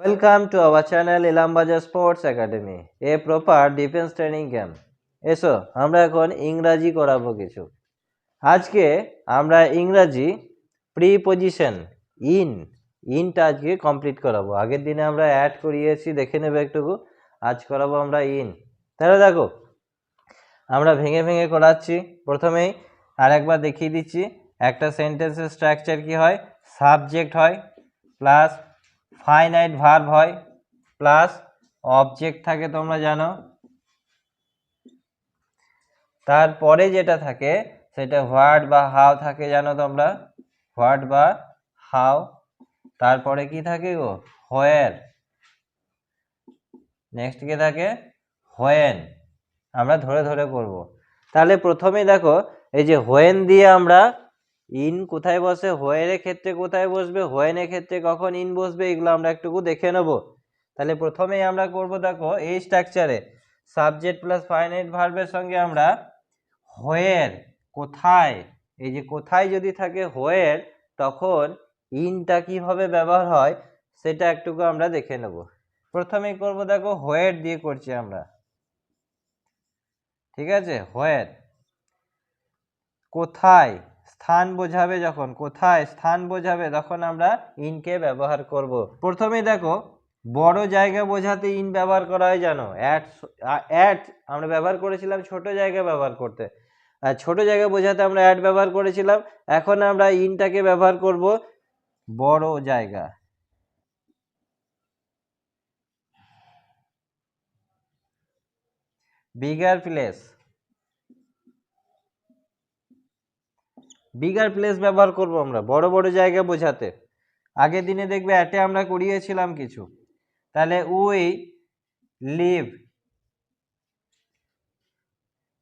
Welcome to our channel Ilambajar Sports Academy, a proper defense training camp. এসো আমরা এখন ইংরাজি করাবো কিছু। আজকে আমরা ইংরাজি প্রিপজিশন ইনটা আজকে কমপ্লিট করাবো। আগের দিনে আমরা অ্যাড করিয়েছি, দেখে নেবে একটুকু। আজ করাবো আমরা ইন। তাহলে দেখো আমরা ভেঙে ভেঙে করাচ্ছি। প্রথমেই আরেকবার দেখিয়ে দিচ্ছি একটা সেন্টেন্সের স্ট্রাকচার কি হয়। সাবজেক্ট হয় প্লাস ফাইনাইট ভার্ব হয় প্লাস অবজেক্ট থাকে, তোমরা জানো। তারপরে যেটা থাকে সেটা হোয়াট বা হাউ থাকে, জানো তোমরা, হোয়াট বা হাউ। তারপরে কি থাকে গো, হোয়ার। নেক্সট কি থাকে, হোয়েন। আমরা ধরে ধরে করব। তাহলে প্রথমেই দেখো এই যে হোয়েন দিয়ে আমরা ইন কোথায় বসে, হোয়ের ক্ষেত্রে কোথায় বসবে, হোয়েনের ক্ষেত্রে কখন ইন বসবে, এগুলো আমরা একটু দেখে নেব। তাহলে প্রথমেই আমরা করব, দেখো এই স্ট্রাকচারে সাবজেক্ট প্লাস ফাইনাইট ভার্বের সঙ্গে আমরা হোয়ের, কোথায়, এই যে কোথায় যদি থাকে হোয়ের, তখন ইনটা কিভাবে ব্যবহার হয় সেটা একটু আমরা দেখে নেব। প্রথমেই করব, দেখো হোয়ের দিয়ে করছি আমরা, ঠিক আছে। হোয়ের কোথায় স্থান বোঝাবে, যখন কোথায় স্থান বোঝাবে তখন আমরা ইনকে ব্যবহার করব। প্রথমে দেখো বড় জায়গা বোঝাতে ইন ব্যবহার করা হয়, জানো। অ্যাট আমরা ব্যবহার করেছিলাম ছোট জায়গা ব্যবহার করতে, আর ছোট জায়গা বোঝাতে আমরা অ্যাট ব্যবহার করেছিলাম। এখন আমরা ইনটাকে ব্যবহার করব বড় জায়গা। বিগার প্লেস, বিগার প্লেস ব্যবহার করব আমরা বড় বড় জায়গা বোঝাতে। আগের দিনে দেখবে অ্যাটে আমরা করিয়েছিলাম কিছু। তাহলে উই লিভ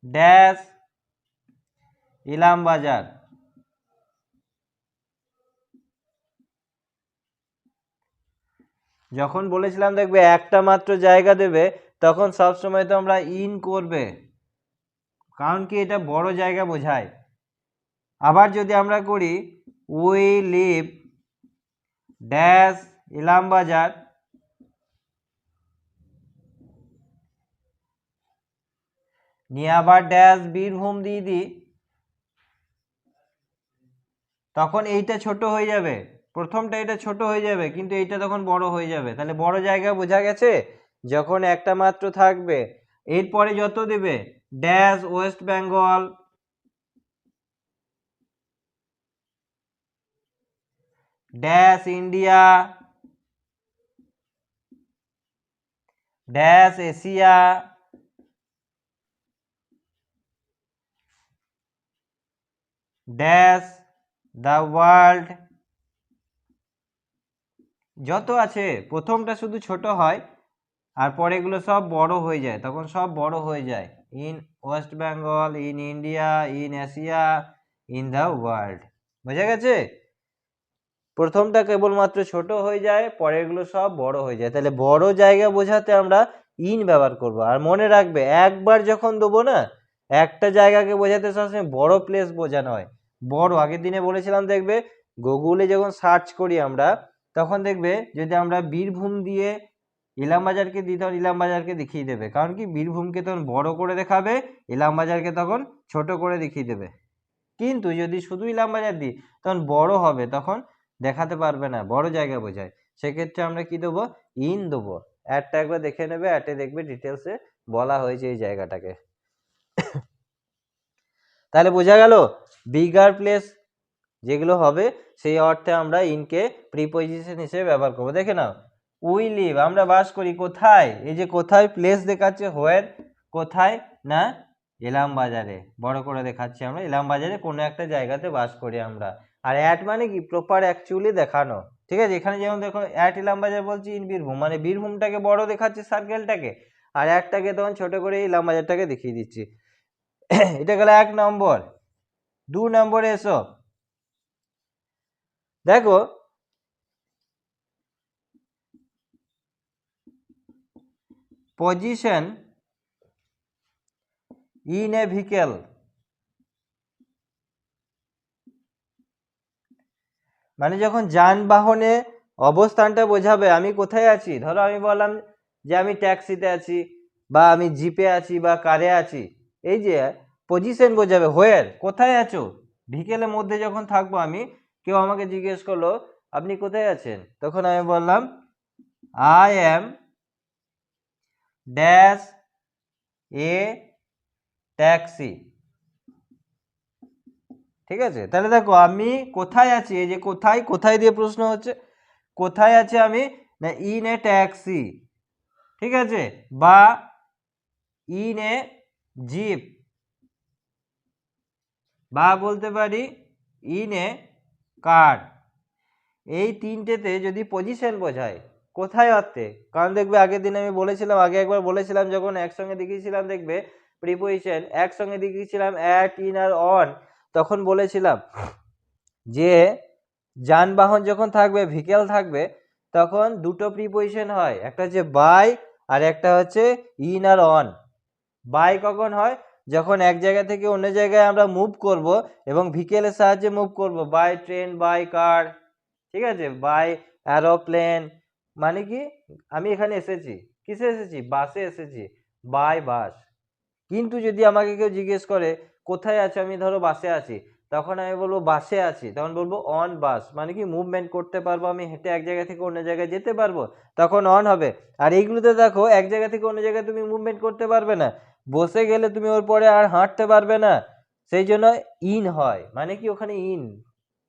ড্যাশ ইলামবাজার। যখন বলেছিলাম দেখবে একটা মাত্র জায়গা দেবে, তখন সব সময় তো আমরা ইন করবে, কারণ কি এটা বড় জায়গা বোঝায়। আবার যদি আমরা করি উই লিভ ড্যাশ ইলামবাজার, নিয়ে আবার ড্যাশ বীরভূম দিয়ে দিই, তখন এইটা ছোট হয়ে যাবে। প্রথমটা এটা ছোট হয়ে যাবে, কিন্তু এইটা তখন বড় হয়ে যাবে। তাহলে বড় জায়গা বোঝা গেছে যখন একটা মাত্র থাকবে। এরপরে যত দেবে dash West Bengal, dash India, dash Asia, dash the world, যত আছে প্রথমটা শুধু ছোট হয় আর পরেগুলো সব বড় হয়ে যায়, তখন সব বড় হয়ে যায়। In West Bengal, in India, in Asia, in the world. বোঝা গেছে? প্রথমটা কেবলমাত্র ছোট হয়ে যায়, পরেরগুলো সব বড় হয়ে যায়। তাহলে বড় জায়গা বোঝাতে আমরা ইন ব্যবহার করব। আর মনে রাখবে একবার যখন দেবো না, একটা জায়গাকে বোঝাতে সবসময় বড় প্লেস বোঝানো হয়। বড়, আগের দিনে বলেছিলাম দেখবে গুগলে যখন সার্চ করি আমরা, তখন দেখবে যদি আমরা বীরভূম দিয়ে ইলামবাজারকে দিই, তখন ইলামবাজারকে দেখিয়ে দেবে। কারণ কি বীরভূমকে তখন বড় করে দেখাবে, ইলামবাজারকে তখন ছোট করে দেখিয়ে দেবে। কিন্তু যদি শুধু ইলামবাজার দিই তখন বড় হবে, তখন দেখাতে পারবে না, বড় জায়গা বোঝায়। সেক্ষেত্রে আমরা কি দেবো, ইন দেবো। অ্যাডটা একবার দেখে নেবে, অ্যাডে দেখবে ডিটেলসে বলা হয়েছে এই জায়গাটাকে। তাহলে বোঝা গেল বিগার প্লেস যেগুলো হবে সেই অর্থে আমরা ইনকে প্রিপজিশন হিসেবে ব্যবহার করবো। দেখে নাও, উই লিভ আমরা বাস করি কোথায়, এই যে কোথায় প্লেস দেখাচ্ছে হোয়ার, কোথায় না ইলামবাজারে, বড় করে দেখাচ্ছি আমরা ইলামবাজারে কোনো একটা জায়গাতে বাস করি আমরা। আর অ্যাট মানে কি প্রপার অ্যাকচুয়ালি দেখানো, ঠিক আছে। এখানে যেমন দেখো অ্যাট ইলামবাজার বলছি, ইন বীরভূম মানে বীরভূমটাকে বড় দেখাচ্ছে সার্কেলটাকে, আর একটাকে তখন ছোট করে ইলামবাজারটাকে দেখিয়ে দিচ্ছি। এটা গেল 1 নম্বর। 2 নম্বরে এসো, দেখো পজিশন ইন এ ভেহিকেল, মানে যখন যানবাহনে অবস্থানটা বোঝাবে আমি কোথায় আছি। ধরো আমি বললাম যে আমি ট্যাক্সিতে আছি বা আমি জিপে আছি বা কারে আছি, এই যে পজিশন বোঝাবে, হোয়ার, কোথায় আছো। ভিকেলের মধ্যে যখন থাকবো আমি, কেউ আমাকে জিজ্ঞেস করলো আপনি কোথায় আছেন, তখন আমি বললাম I am dash a taxi. ঠিক আছে, তাহলে দেখো আমি কোথায় আছি, এই যে কোথায়, কোথায় দিয়ে প্রশ্ন হচ্ছে, কোথায় আছি আমি, না ইন এ ট্যাক্সি। ঠিক আছে, বা ইন এ জিপ, বা বলতে পারি ইন এ কার। এই তিনটেতে যদি পজিশন বোঝায়, কোথায় অর্থে, কারণ দেখবে আগের দিন আমি বলেছিলাম, আগে একবার বলেছিলাম যখন একসঙ্গে দেখিয়েছিলাম, দেখবে প্রিপোজিশন একসঙ্গে দেখিয়েছিলাম অ্যাট, ইন আর অন, তখন বলেছিলাম যে যানবাহন যখন থাকবে, ভেহিকেল থাকবে, তখন দুটো প্রিপোজিশন হয়, একটা হচ্ছে বাই আর একটা হচ্ছে ইন আর অন। বাই কখন হয়, যখন এক জায়গা থেকে অন্য জায়গায় আমরা মুভ করব এবং ভেহিকেলের সাহায্যে মুভ করব, বাই ট্রেন, বাই কার। ঠিক আছে, বাই অ্যারোপ্লেন, মানে কি আমি এখানে এসেছি, কিসে এসেছি, বাসে এসেছি, বাই বাস। কিন্তু যদি আমাকে কেউ জিজ্ঞেস করে কোথায় আছো, আমি ধরো বাসে আছি, তখন আমি বলবো বাসে আছি, তখন বলবো অন বাস, মানে কি মুভমেন্ট করতে পারবো, আমি হেঁটে এক জায়গা থেকে অন্য জায়গায় যেতে পারবো, তখন অন হবে। আর এইগুলোতে দেখো এক জায়গা থেকে অন্য জায়গায় তুমি মুভমেন্ট করতে পারবে না, বসে গেলে তুমি ওর পরে আর হাঁটতে পারবে না, সেই জন্য ইন হয়, মানে কি ওখানে ইন,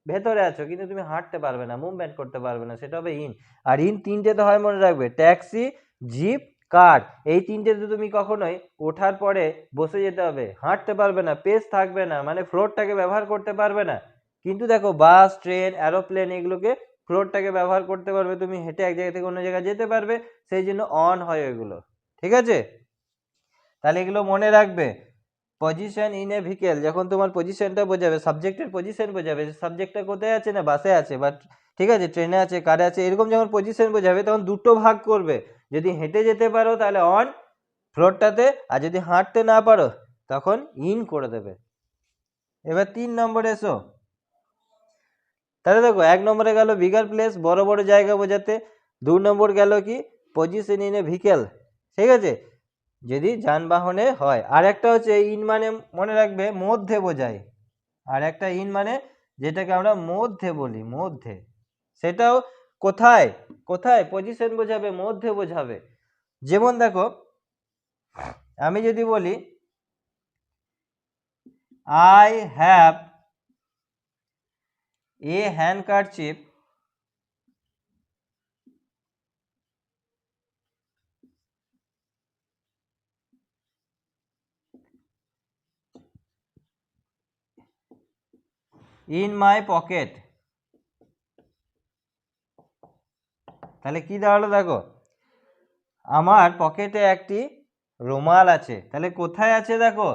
ভেতরে আছো কিন্তু তুমি হাঁটতে পারবে না, মুভমেন্ট করতে পারবে না, সেটা হবে ইন। আর ইন তিনটেতে হয় মনে রাখবে, ট্যাক্সি, জিপ, কার, এই তিনটেতে তুমি কখনোই ওঠার পরে বসে যেতে হবে, হাঁটতে পারবে না, পেস থাকবে না, মানে ফ্লোরটাকে ব্যবহার করতে পারবে না। কিন্তু দেখো বাস, ট্রেন, অ্যারোপ্লেন, এগুলোকে ফ্লোরটাকে ব্যবহার করতে পারবে, তুমি হেঁটে এক জায়গা থেকে অন্য জায়গায় যেতে পারবে, সেই জন্য অন হয় ওইগুলো। ঠিক আছে, তাহলে এগুলো মনে রাখবে। পজিশন ইন এ ভেহিকেল, যখন তোমার পজিশনটা বোঝাবে, সাবজেক্টের পজিশন বোঝাবে, সাবজেক্টটা কোথায় আছে, না বাসে আছে, বাট ঠিক আছে ট্রেনে আছে, কারে আছে, এরকম যখন পজিশন বোঝাবে তখন দুটো ভাগ করবে, যদি হেঁটে যেতে পারো তাহলে অন ফ্লোরটাতে, আর যদি হাঁটতে না পারো তখন ইন করে দেবে। এবার 3 নম্বরে এসো। তাহলে দেখো 1 নম্বরে গেল বিগার প্লেস, বড় বড় জায়গা বোঝাতে। 2 নম্বর গেল কি, পজিশন ইন এ ভেহিকেল। ঠিক আছে, যদি যানবাহনে হয়। আর একটা হচ্ছে ইন, মানে মনে রাখবে মধ্যে বোঝায়, আর একটা ইন মানে যেটাকে আমরা মধ্যে বলি, মধ্যে, সেটাও কোথায়, কোথায় পজিশন বোঝাবে, মধ্যে বোঝাবে। যেমন দেখো আমি যদি বলি I have a handkerchief in my pocket, তাহলে কি দাঁড়ালো দেখো, আমার পকেটে একটি রুমাল আছে, তাহলে কোথায় আছে দেখো,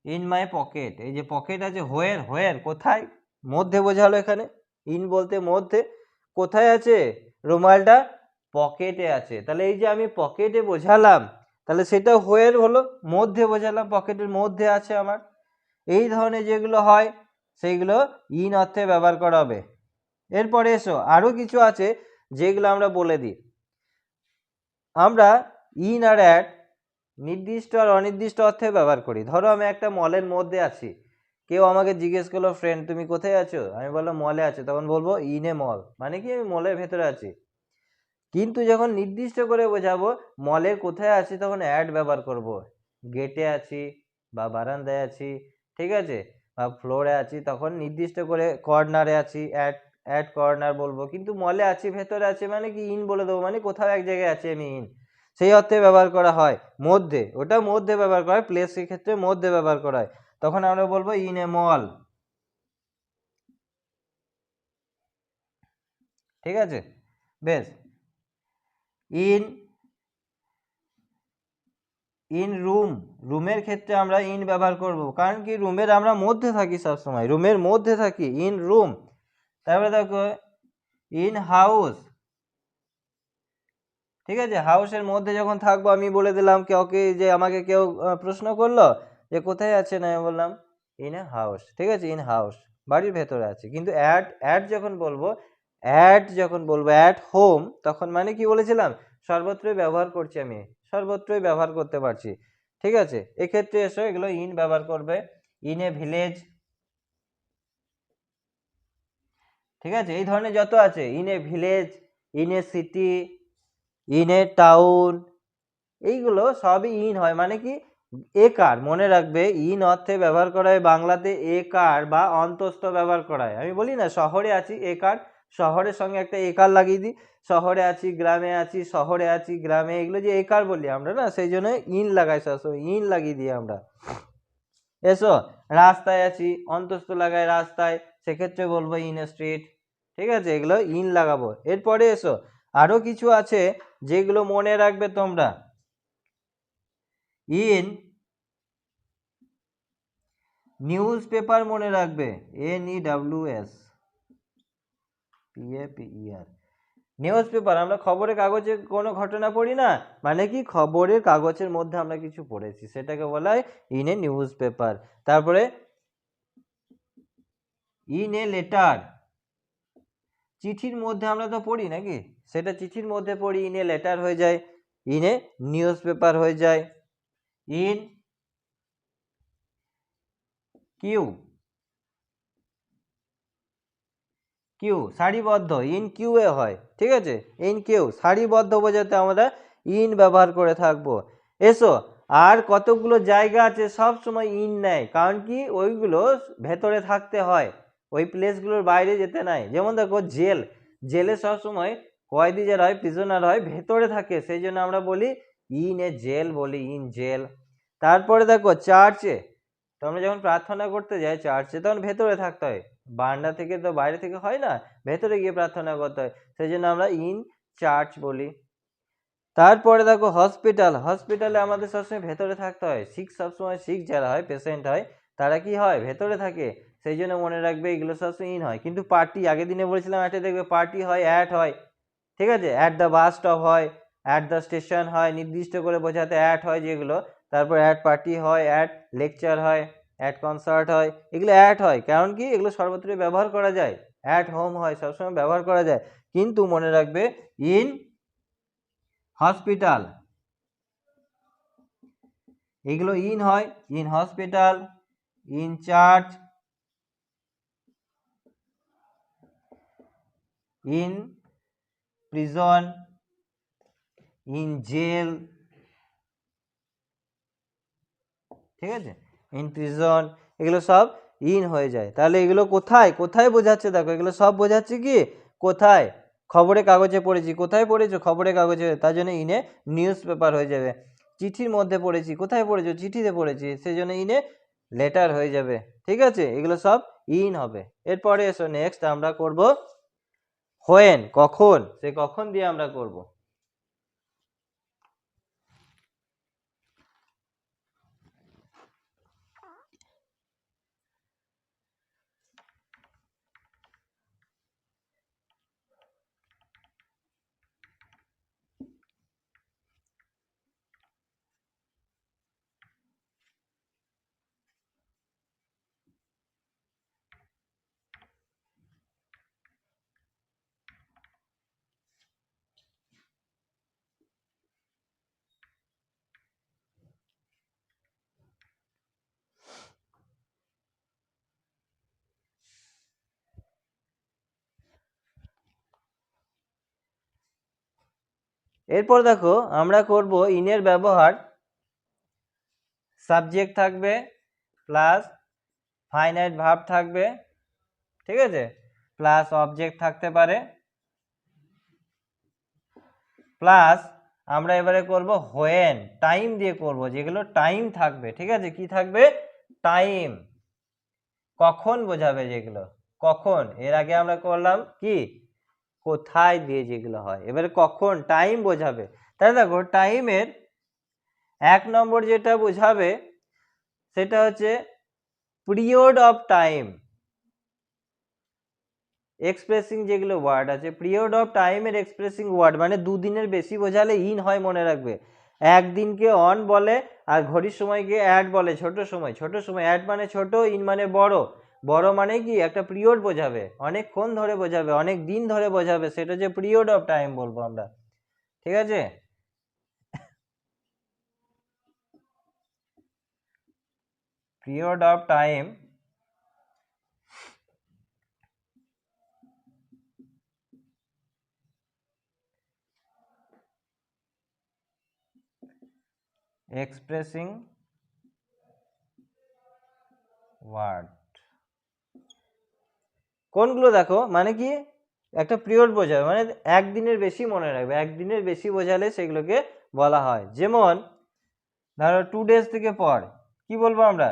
ইন মাই পকেট, এই যে পকেট আছে, হোয়ার, হোয়ার কোথায়, মধ্যে বোঝালো এখানে, ইন বলতে মধ্যে, কোথায় আছে রুমালটা, পকেটে আছে, তাহলে এই যে আমি পকেটে বোঝালাম, তাহলে সেটা হোয়ার হলো, মধ্যে বোঝালাম, পকেটের মধ্যে আছে আমার। এই ধরনের যেগুলো হয় সেইগুলো ইন অর্থে ব্যবহার করা হবে। এরপরে এসো আরো কিছু আছে যেগুলো আমরা বলে দিই। আমরা ইন আর অ্যাট নির্দিষ্ট আর অনির্দিষ্ট অর্থে ব্যবহার করি। ধরো আমি একটা মলের মধ্যে আছি, কেউ আমাকে জিজ্ঞেস করলো ফ্রেন্ড তুমি কোথায় আছো, আমি বললাম মলে আছো, তখন বলবো ইন এ মল, মানে কি আমি মলের ভেতরে আছি। কিন্তু যখন নির্দিষ্ট করে বোঝাবো মলের কোথায় আছি, তখন অ্যাট ব্যবহার করব, গেটে আছি বা বারান্দায় আছি, ঠিক আছে, বা ফ্লোরে আছি, তখন নির্দিষ্ট করে কর্নারে আছি, অ্যাট, অ্যাট কর্নার বলবো। কিন্তু মলে আছি, ভেতরে আছি, মানে কি ইন বলে দেবো, মানে কোথাও এক জায়গায় আছি আমি, ইন, সেই অর্থে ব্যবহার করা হয়। মধ্যে, ওটা মধ্যে ব্যবহার করা হয়, প্লেসের ক্ষেত্রে মধ্যে ব্যবহার করা হয়, তখন আমরা বলবো ইন এ মল। ঠিক আছে, বেশ। ইন, ইন রুম, রুমের ক্ষেত্রে আমরা ইন ব্যবহার করব, কারণ কি রুমের আমরা মধ্যে থাকি, সবসময় রুমের মধ্যে থাকি, ইন রুম। তারপরে দেখো ইন হাউস, ঠিক আছে, হাউসের মধ্যে যখন থাকবো, আমি বলে দিলাম কাউকে, যে আমাকে কেউ প্রশ্ন করলো যে কোথায় আছেন, আমি বললাম ইন এ হাউস, ঠিক আছে, ইন হাউস, বাড়ির ভেতরে আছে। কিন্তু অ্যাট, অ্যাট যখন বলবো অ্যাট যখন বলবো অ্যাট হোম তখন মানে কি বলেছিলাম সর্বত্রই ব্যবহার করছি, আমি সর্বত্রই ব্যবহার করতে পারছি। ঠিক আছে, এক্ষেত্রে এসো এগুলো ইন ব্যবহার করবে। ইন এ ভিলেজ, ঠিক আছে, এই ধরনের যত আছে, in a village, in a city, in a town, এইগুলো সবই ইন হয়। মানে কি একার, মনে রাখবে ইন অর্থে ব্যবহার করা হয় বাংলাতে একার বা অন্তস্থ ব্যবহার করা হয়। আমি বলি না শহরে আছি একার, শহরের সঙ্গে একটা একার লাগিয়ে দিই, শহরে আছি গ্রামে আছি, শহরে আছি গ্রামে, এগুলো যে একার বলি আমরা না, সেই জন্য ইন লাগাই, সবসময় ইন লাগিয়ে দিই আমরা। এসো রাস্তায় আছি, অন্তস্থ লাগাই রাস্তায়, সেক্ষেত্রে বলবো ইন এ স্ট্রিট। ঠিক আছে, এগুলো ইন লাগাবো। এরপরে এসো আরো কিছু আছে যেগুলো মনে রাখবে তোমরা। ইন নিউজ পেপার মনে রাখবে, NEWS PAPER, নিউজ পেপার। আমরা খবরের কাগজে কোনো ঘটনা পড়ি না, মানে কি খবরের কাগজের মধ্যে আমরা কিছু পড়েছি, সেটাকে বলা হয় ইন এ নিউজ পেপার। তারপরে ইন এ লেটার, চিঠির মধ্যে আমরা তো পড়ি নাকি, সেটা চিঠির মধ্যে পড়ি, ইন এ লেটার হয়ে যায়, ইন এ নিউজ পেপার হয়ে যায়। ইন কিউ, কিউ সারিবদ্ধ, ইন কিউ এ হয়। ঠিক আছে, ইন কিউ সারিবদ্ধ বোঝাতে আমরা ইন ব্যবহার করে থাকবো। এসো আর কতগুলো জায়গা আছে সব সময় ইন নেয়, কারণ কি ওইগুলো ভেতরে থাকতে হয়, ওই প্লেসগুলোর বাইরে যেতে নাই। যেমন দেখো জেল, জেলে সব সময় কয়েদি যারা হয় প্রিজনার হয় ভেতরে থাকে, সেই জন্য আমরা বলি ইন এ জেল, বলি ইন জেল। তারপরে দেখো চার্চে, তো আমরা যখন প্রার্থনা করতে যাই চার্চে তখন ভেতরে থাকতে হয়, বারান্দা থেকে তো বাইরে থেকে হয় না, ভেতরে গিয়ে প্রার্থনা করতে হয়, সেই জন্য আমরা ইন চার্চ বলি। তারপরে দেখো হসপিটাল, হসপিটালে আমাদের সবসময় ভেতরে থাকতে হয়, সিক সবসময় সিক যারা হয় পেশেন্ট হয় তারা কি হয় ভেতরে থাকে, সেই জন্য মনে রাখবে এগুলো সবসময় ইন হয়। কিন্তু পার্টি আগের দিনে বলেছিলাম একটা দেখবে পার্টি হয় অ্যাট হয়, ঠিক আছে, অ্যাট দ্য বাস স্টপ হয়, অ্যাট দ্য স্টেশন হয়, নির্দিষ্ট করে বোঝাতে অ্যাট হয় যেগুলো। তারপর অ্যাট পার্টি হয়, অ্যাট লেকচার হয়, অ্যাট কনসার্ট হয়, এগুলো অ্যাট হয় কারণ কি এগুলো সর্বত্রই ব্যবহার করা যায়। অ্যাট হোম হয়, সবসময় ব্যবহার করা যায়, কিন্তু মনে রাখবে ইন হসপিটাল, এগুলো ইন হয়, in hospital, in church, in prison, in jail, ঠিক আছে, ইন প্রিজন, এগুলো সব ইন হয়ে যায়। তাহলে এগুলো কোথায় কোথায় বোঝাচ্ছে, দেখো এগুলো সব বোঝাচ্ছে কি কোথায়, খবরের কাগজে পড়েছি, কোথায় পড়েছো খবরের কাগজে, তার জন্য ইনে নিউজ পেপার হয়ে যাবে। চিঠির মধ্যে পড়েছি, কোথায় পড়েছো চিঠিতে পড়েছি, সেই জন্য ইনে লেটার হয়ে যাবে। ঠিক আছে, এগুলো সব ইন হবে। এরপরে এসো নেক্সট আমরা করব হোয়েন, কখন, সে কখন দিয়ে আমরা করব। এরপর দেখো আমরা করব ইনের ব্যবহার, সাবজেক্ট থাকবে প্লাস ফাইনাইট ভার্ব থাকবে, ঠিক আছে, প্লাস অবজেক্ট থাকতে পারে, প্লাস আমরা এবারে করব হোয়েন, টাইম দিয়ে করব, যেগুলো টাইম থাকবে, ঠিক আছে, কি থাকবে টাইম, কখন বোঝাবে যেগুলো, কখন, এর আগে আমরা করলাম কি কোথায় দিয়ে যেগুলো হয়, এবারে কখন টাইম বোঝাবে। তাহলে দেখো টাইমের এক নম্বর যেটা বোঝাবে সেটা হচ্ছে পিরিয়ড অফ টাইম, এক্সপ্রেসিং যেগুলো ওয়ার্ড আছে, পিরিয়ড অফ টাইমের এক্সপ্রেসিং ওয়ার্ড মানে দুদিনের বেশি বোঝালে ইন হয়, মনে রাখবে। একদিনকে অন বলে আর ঘড়ির সময়কে অ্যাট বলে, ছোট সময়, ছোট সময় অ্যাট মানে ছোট, ইন মানে বড়, বড় মানে কি একটা পিরিয়ড বোঝাবে, অনেকক্ষণ ধরে বোঝাবে, অনেক দিন ধরে বোঝাবে, সেটা যে পিরিয়ড অফ টাইম বলবো আমরা। ঠিক আছে, period of time expressing word. কোনগুলো দেখো, মানে কি একটা পিরিয়ড বোঝাবে, মানে একদিনের বেশি মনে রাখবে, একদিনের বেশি বোঝালে সেগুলোকে বলা হয়। যেমন ধরো 2 days থেকে পর কি বলবো আমরা?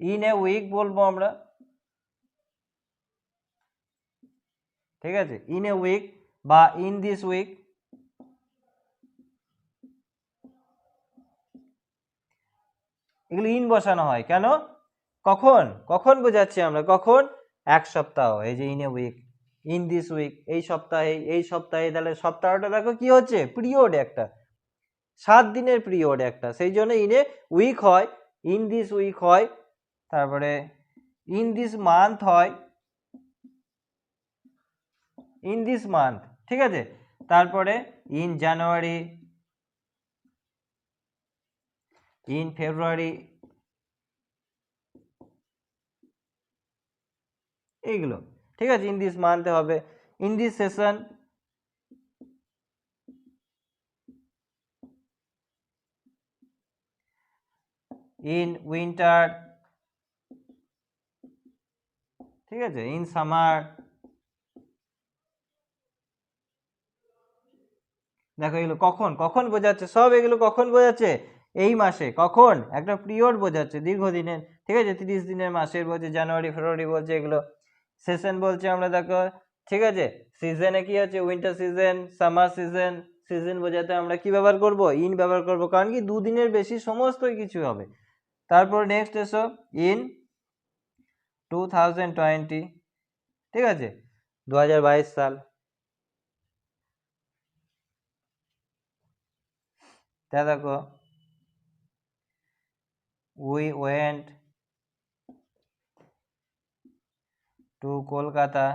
ইন এ উইক বলবো আমরা। ঠিক আছে, ইন এ উইক বা ইন দিস উইক। এগুলো ইন বসানো হয় কেন? কখন কখন বোঝাচ্ছি আমরা, কখন? এক সপ্তাহ, এই যে in a week, in this week, এই সপ্তাহে, এই সপ্তাহে, তাহলে সপ্তাহটা দেখো কি হচ্ছে, পিরিয়ড একটা, 7 দিনের পিরিয়ড একটা, সেই জন্য ইন এ উইক হয়, ইন দিস উইক হয়, তারপরে ইন দিস মান্থ হয়, ইন দিস মান্থ। ঠিক আছে, তারপরে ইন জানুয়ারি, ইন ফেব্রুয়ারি, এইগুলো। ঠিক আছে, ইন দিস মান্থে হবে, in this session, in winter. ঠিক আছে, ইন সামার। দেখো এগুলো কখন কখন বোঝাচ্ছে, সব এগুলো কখন বোঝাচ্ছে, এই মাসে, কখন একটা পিরিয়ড বোঝাচ্ছে দীর্ঘদিনের। ঠিক আছে, 30 দিনের মাসের বলছে, জানুয়ারি ফেব্রুয়ারি বলছে এগুলো। সেশন বলছে আমরা, দেখো ঠিক আছে, সিজনে কি আছে, winter season, summer season. Season বোঝাতে আমরা কি ব্যবহার করব, ইন ব্যবহার করব, কারণ কি দুদিনের বেশি সমস্ত কিছু হবে। তারপর নেক্সট এসো, ইন 2020। ঠিক আছে, 2022 সাল। তা দেখো, উই ওয়েন্ট টু কলকাতা।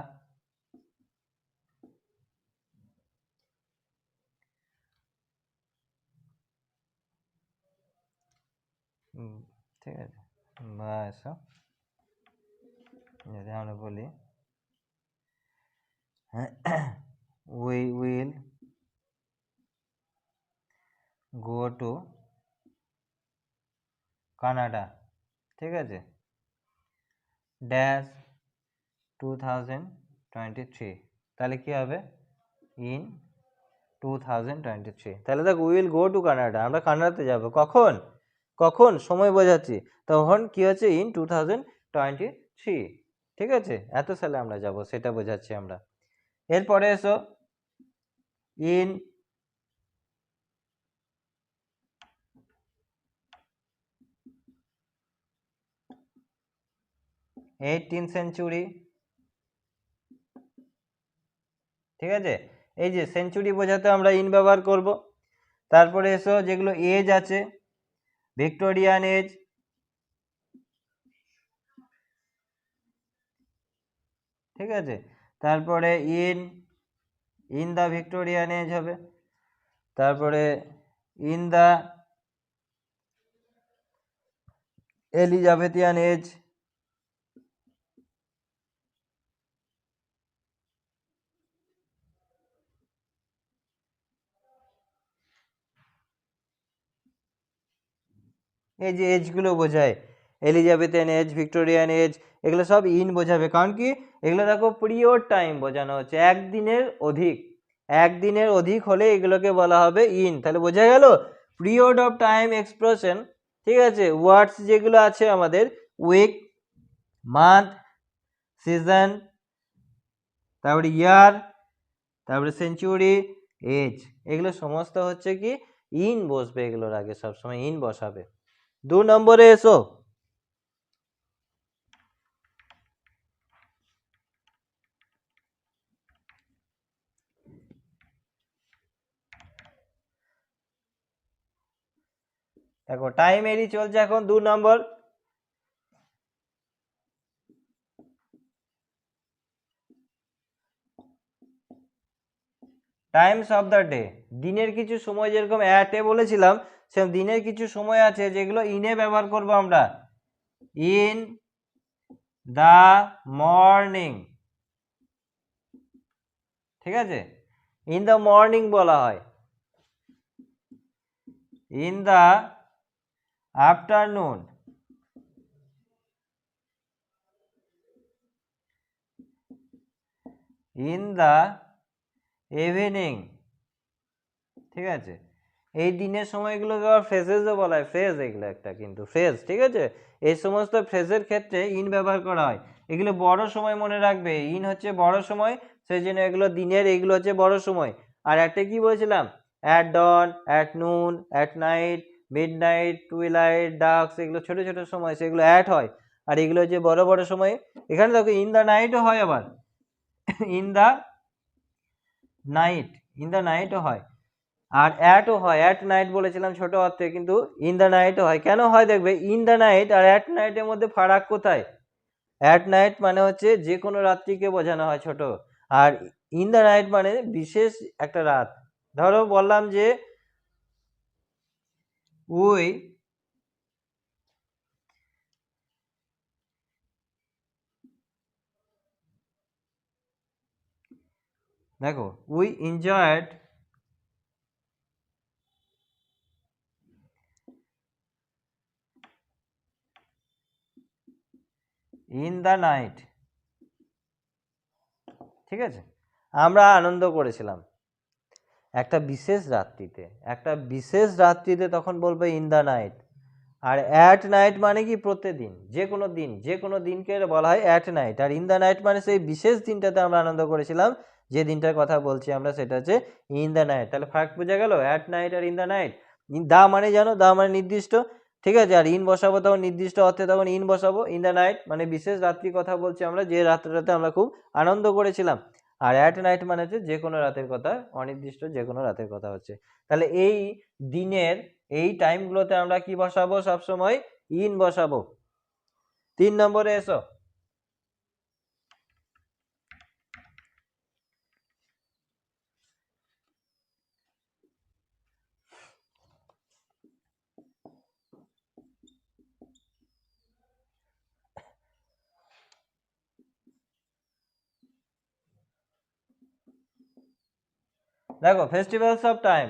ঠিক আছে, বাস, যদি আমরা বলি we will go to Canada. ঠিক আছে, ড্যাশ 2023। তাহলে কি হবে, ইন 2023। তাহলে দেখ, উইল গো টু কানাডা, আমরা কানাডাতে যাব, কখন কখন সময় বোঝাচ্ছি, তখন কি হচ্ছে, ইন 2023। ঠিক আছে, এত সালে আমরা যাব, সেটা বোঝাচ্ছি আমরা। এরপরে এসো, ইন 18th সেঞ্চুরি। ঠিক আছে, এই যে সেঞ্চুরি বোঝাতে আমরা ইন ব্যবহার করব। তারপরে এসো, যেগুলো এজ আছে, ভিক্টোরিয়ান এজ। ঠিক আছে, তারপরে in in the Victorian age হবে, তারপরে ইন দা এলিজাবেথিয়ান এজ। এই যে এজগুলো বোঝায়, এলিজাবেথিয়ান এজ, ভিক্টোরিয়ান এজ, এগুলো সব ইন বোঝাবে, কারণ কি এগুলো দেখো পিরিয়ড টাইম বোঝানো হচ্ছে, একদিনের অধিক, একদিনের অধিক হলে এগুলোকে বলা হবে ইন। তাহলে বোঝা গেল পিরিয়ড অফ টাইম এক্সপ্রেশন। ঠিক আছে, ওয়ার্ডস যেগুলো আছে আমাদের, উইক, মান্থ, সিজন, তারপরে ইয়ার, তারপরে সেঞ্চুরি, এজ, এগুলো সমস্ত হচ্ছে কি ইন বসবে, এগুলোর আগে সবসময় ইন বসাবে। 2 নম্বরে এসো, দেখো টাইম এরই চলছে এখন 2 নম্বর। টাইমস অফ দ্য ডে, দিনের কিছু সময় যেরকম অ্যাটে বলেছিলাম সেরকম দিনের কিছু সময় আছে যেগুলো ইনে ব্যবহার করব আমরা। ইন দ্য মর্নিং, ঠিক আছে, ইন দ্য মর্নিং বলা হয়, in the afternoon, in the evening, ঠিক আছে। এই দিনের সময়গুলোকে আবার ফ্রেজেসও বলা হয়, ফ্রেজ এগুলো একটা কিন্তু ফ্রেজ, ঠিক আছে। এই সমস্ত ফ্রেজের ক্ষেত্রে ইন ব্যবহার করা হয়। এগুলো বড় সময় মনে রাখবে, ইন হচ্ছে বড় সময়, সেই জন্য এগুলো দিনের, এইগুলো হচ্ছে বড় সময়। আর একটা কি বলেছিলাম, at dawn, at noon, at night, midnight, twilight, darks, এগুলো ছোট ছোট সময়, সেগুলো অ্যাট হয়। আর এগুলো হচ্ছে বড় বড় সময়। এখানে দেখো ইন দ্য নাইটও হয়, আবার in the night, in the নাইটও হয়, আর অ্যাটও হয়। অ্যাট নাইট বলেছিলাম ছোট অর্থে, কিন্তু ইন দ্য নাইটও হয়। কেন হয় দেখবে, ইন দ্য নাইট আর অ্যাট নাইটের মধ্যে ফারাক কোথায়? অ্যাট নাইট মানে হচ্ছে যে কোনো রাত্রিকে বোঝানো হয় ছোট, আর ইন দ্য নাইট মানে বিশেষ একটা রাত। ধরো বললাম যে উই দেখো, we enjoyed in the night, ঠিক আছে, আমরা আনন্দ করেছিলাম একটা বিশেষ রাত্রিতে, একটা বিশেষ রাত্রিতে, তখন বলবে ইন দ্য নাইট। আর অ্যাট নাইট মানে কি, প্রত্যেকদিন, যে কোনো দিন, যে কোনো দিনকে বলা হয় অ্যাট নাইট। আর ইন দ্য নাইট মানে সেই বিশেষ দিনটাতে আমরা আনন্দ করেছিলাম, যে দিনটার কথা বলছি আমরা, সেটা হচ্ছে ইন দ্য নাইট। তাহলে ফারাক বোঝা গেল, অ্যাট নাইট আর ইন দ্য নাইট। দা মানে জানো, দা মানে নির্দিষ্ট, ঠিক আছে, আর ইন বসাবো তখন নির্দিষ্ট অর্থে, তখন ইন বসাবো। ইন দ্য নাইট মানে বিশেষ রাত্রির কথা বলছি আমরা, যে রাত্রিটাতে আমরা খুব আনন্দ করেছিলাম। আর অ্যাট নাইট মানে হচ্ছে যে কোনো রাতের কথা, অনির্দিষ্ট যে কোনো রাতের কথা হচ্ছে। তাহলে এই দিনের এই টাইমগুলোতে আমরা কি বসাবো, সবসময় ইন বসাবো। 3 নম্বরে এসো। দেখো, ফেস্টিভ্যালস অফ টাইম,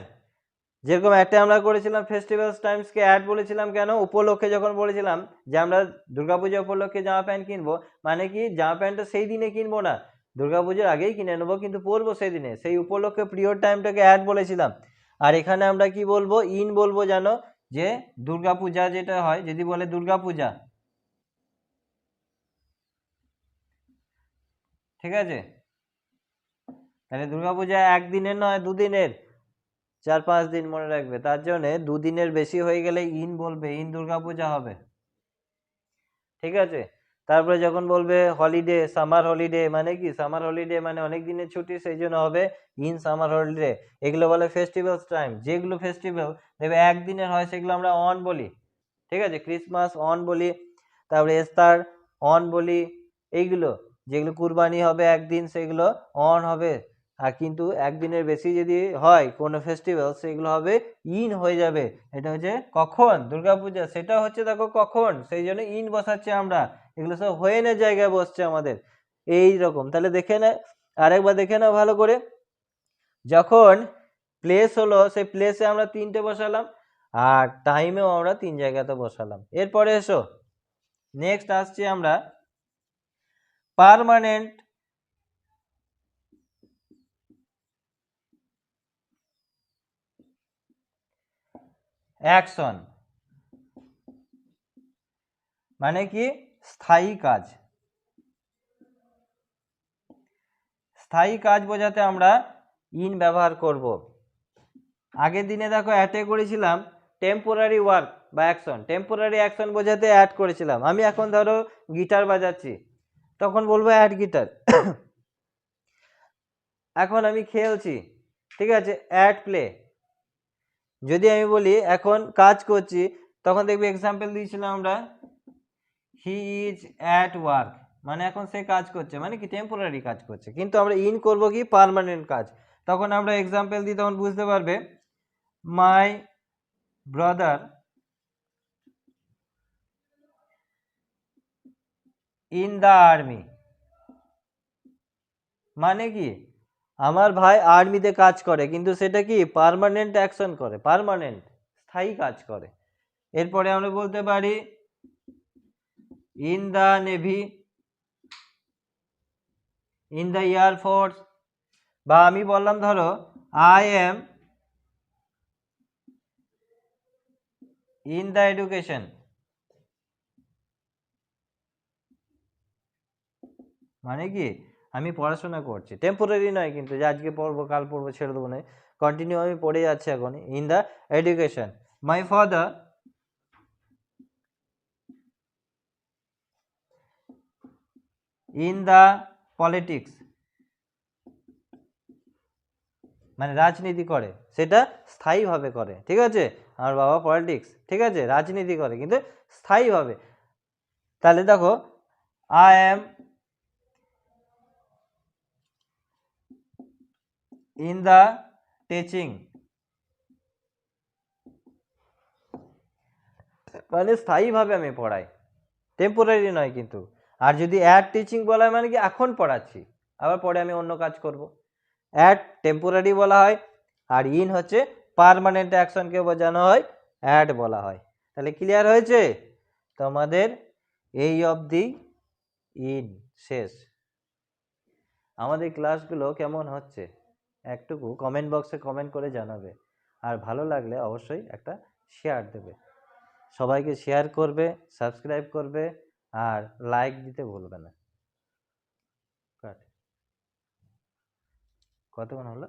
যেরকম একটা আমরা করেছিলাম ফেস্টিভ্যালস টাইমসকে অ্যাড বলেছিলাম কেন, উপলক্ষে যখন বলেছিলাম যে আমরা দুর্গাপূজা উপলক্ষে জামা প্যান্ট কিনবো, মানে কি জামা প্যান্টটা সেই দিনে কিনবো না, দুর্গাপূজার আগেই কিনে নেবো, কিন্তু পরবো সেই দিনে, সেই উপলক্ষে পিরিয়ড টাইমটাকে অ্যাড বলেছিলাম। আর এখানে আমরা কি বলবো, ইন বলবো, জানো, যে দুর্গাপূজা যেটা হয়, যদি বলে দুর্গাপূজা, ঠিক আছে, তাহলে দুর্গাপূজা একদিনের নয়, দুদিনের, 4-5 দিন মনে রাখবে, তার জন্য দুদিনের বেশি হয়ে গেলে ইন বলবে, ইন দুর্গাপূজা হবে, ঠিক আছে। তারপরে যখন বলবে হলিডে, সামার হলিডে, মানে কি সামার হলিডে মানে অনেক দিনের ছুটি, সেই জন্য হবে ইন সামার হলিডে। এগুলো বলে ফেস্টিভ্যালস টাইম। যেগুলো ফেস্টিভ্যাল দেখবে একদিনের হয় সেগুলো আমরা অন বলি, ঠিক আছে, ক্রিসমাস অন বলি, তারপরে এস্টার অন বলি, এইগুলো যেগুলো কুরবানি হবে একদিন, সেগুলো অন হবে। আর কিন্তু একদিনের বেশি যদি হয় কোনো ফেস্টিভ্যাল, সেগুলো হবে ইন হয়ে যাবে। এটা হচ্ছে কখন, দুর্গাপূজা, সেটা হচ্ছে দেখো কখন, সেই জন্য ইন বসাচ্ছি আমরা। এগুলো সব হোয়েনের জায়গায় বসছে আমাদের, এই রকম। তাহলে দেখে না, আরেকবার দেখে নাও ভালো করে। যখন প্লেস হলো, সেই প্লেসে আমরা 3টে বসালাম, আর টাইমেও আমরা 3 জায়গাতে বসালাম। এরপরে এসো, নেক্সট আসছি আমরা পার্মানেন্ট অ্যাকশন, মানে কি স্থায়ী কাজ। স্থায়ী কাজ বোঝাতে আমরা ইন ব্যবহার করব। আগের দিনে দেখো অ্যাটে করেছিলাম টেম্পোরারি ওয়ার্ক বা অ্যাকশন, টেম্পোরারি অ্যাকশন বোঝাতে অ্যাড করেছিলাম। আমি এখন ধরো গিটার বাজাচ্ছি, তখন বলবো অ্যাড গিটার। এখন আমি খেলছি, ঠিক আছে, অ্যাড প্লে। যদি আমি বলি এখন কাজ করছি, তখন দেখবি এক্সাম্পল দিয়েছিলাম আমরা, হি ইজ অ্যাট ওয়ার্ক, মানে এখন সে কাজ করছে, মানে কি টেম্পোরারি কাজ করছে। কিন্তু আমরা ইন করব কি পার্মানেন্ট কাজ, তখন আমরা এক্সাম্পল দিই, তখন বুঝতে পারবে। My brother in the army, মানে কি আমার ভাই আর্মিতে কাজ করে, কিন্তু সেটা কি পার্মানেন্ট অ্যাকশন করে, পার্মানেন্ট স্থায়ী কাজ করে। এরপরে আমরা বলতে পারি in the navy, in the air force, বা আমি বললাম ধরো I am in the education, মানে কি আমি পড়াশোনা করছি, টেম্পোরারি নয় কিন্তু যে আজকে পড়বো কাল পড়বো ছেড়ে দেবো না, কন্টিনিউ আমি পড়ে যাচ্ছি এখন। In the education, my father in the politics, মানে রাজনীতি করে, সেটা স্থায়ীভাবে করে, ঠিক আছে। আমার বাবা পলিটিক্স, ঠিক আছে, রাজনীতি করে কিন্তু স্থায়ীভাবে। তাহলে দেখো I am in the teaching, মানে স্থায়ীভাবে আমি পড়াই, টেম্পোরারি নয় কিন্তু। আর যদি অ্যাট টিচিং বলা হয় মানে কি এখন পড়াচ্ছি, আবার পরে আমি অন্য কাজ করব। অ্যাট টেম্পোরারি বলা হয়, আর ইন হচ্ছে পার্মানেন্ট অ্যাকশনকে বোঝানো হয়, অ্যাট বলা হয়। তাহলে ক্লিয়ার হয়েছে তোমাদের? এই অবধি ইন শেষ। আমাদের ক্লাসগুলো কেমন হচ্ছে একটুকু কমেন্ট বক্সে কমেন্ট করে জানাবে, আর ভালো লাগলে অবশ্যই একটা শেয়ার দেবে, সবাইকে শেয়ার করবে, সাবস্ক্রাইব করবে, আর লাইক দিতে ভুলবে না। কতক্ষণ হলো?